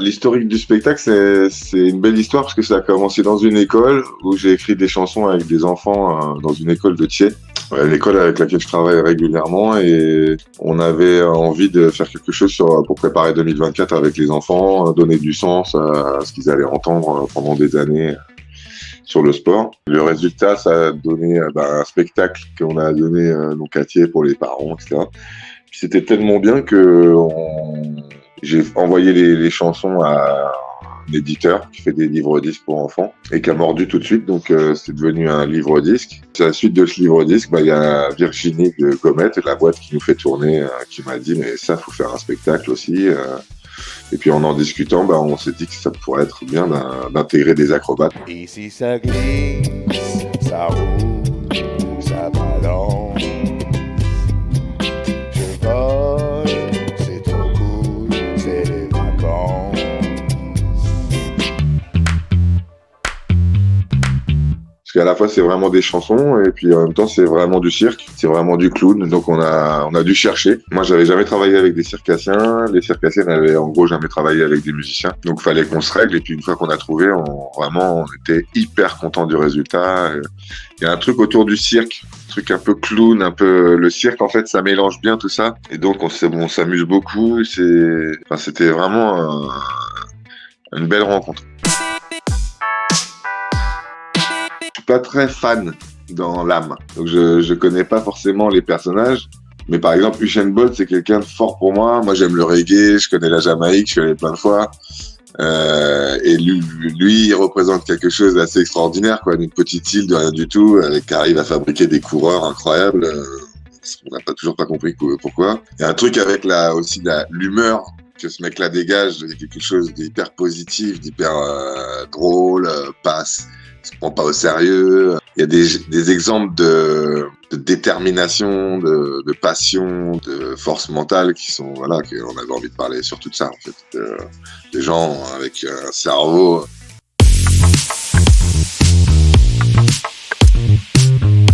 l'historique du spectacle, c'est une belle histoire parce que ça a commencé dans une école où j'ai écrit des chansons avec des enfants dans une école de Thiers, l'école avec laquelle je travaille régulièrement, et on avait envie de faire quelque chose pour préparer 2024 avec les enfants, donner du sens à ce qu'ils allaient entendre pendant des années sur le sport. Le résultat, ça a donné un spectacle qu'on a donné donc à Thiers pour les parents, etc. Puis c'était tellement bien que j'ai envoyé les chansons à un éditeur qui fait des livres-disques pour enfants et qui a mordu tout de suite, donc c'est devenu un livre-disque. À la suite de ce livre-disque, il y a Virginie de Gomet, la boîte qui nous fait tourner, qui m'a dit mais ça, faut faire un spectacle aussi. Et puis en discutant, on s'est dit que ça pourrait être bien d'intégrer des acrobates. Et si ça glisse, ça roule, ça balance, je vole, c'est trop cool, c'est les vacances. Parce qu'à la fois c'est vraiment des chansons et puis en même temps c'est vraiment du cirque, c'est vraiment du clown, donc on a dû chercher. Moi j'avais jamais travaillé avec des circassiens, les circassiens n'avaient en gros jamais travaillé avec des musiciens, donc fallait qu'on se règle, et puis une fois qu'on a trouvé, on était hyper content du résultat. Il y a un truc autour du cirque, un truc un peu clown, un peu le cirque en fait, ça mélange bien tout ça, et donc on s'amuse beaucoup. C'était vraiment une belle rencontre. Pas très fan dans l'âme, donc je connais pas forcément les personnages, mais par exemple Usain Bolt, c'est quelqu'un de fort pour moi. Moi j'aime le reggae, je connais la Jamaïque, je suis allé plein de fois, et lui il représente quelque chose d'assez extraordinaire, quoi, d'une petite île de rien du tout, qui arrive à fabriquer des coureurs incroyables. On n'a toujours pas compris pourquoi. Il y a un truc avec l'humeur que ce mec-là dégage, il y a quelque chose d'hyper positif, d'hyper drôle, se prend pas au sérieux. Il y a des exemples de détermination, de passion, de force mentale qui sont, qu'on avait envie de parler sur tout ça, en fait. Des gens avec un cerveau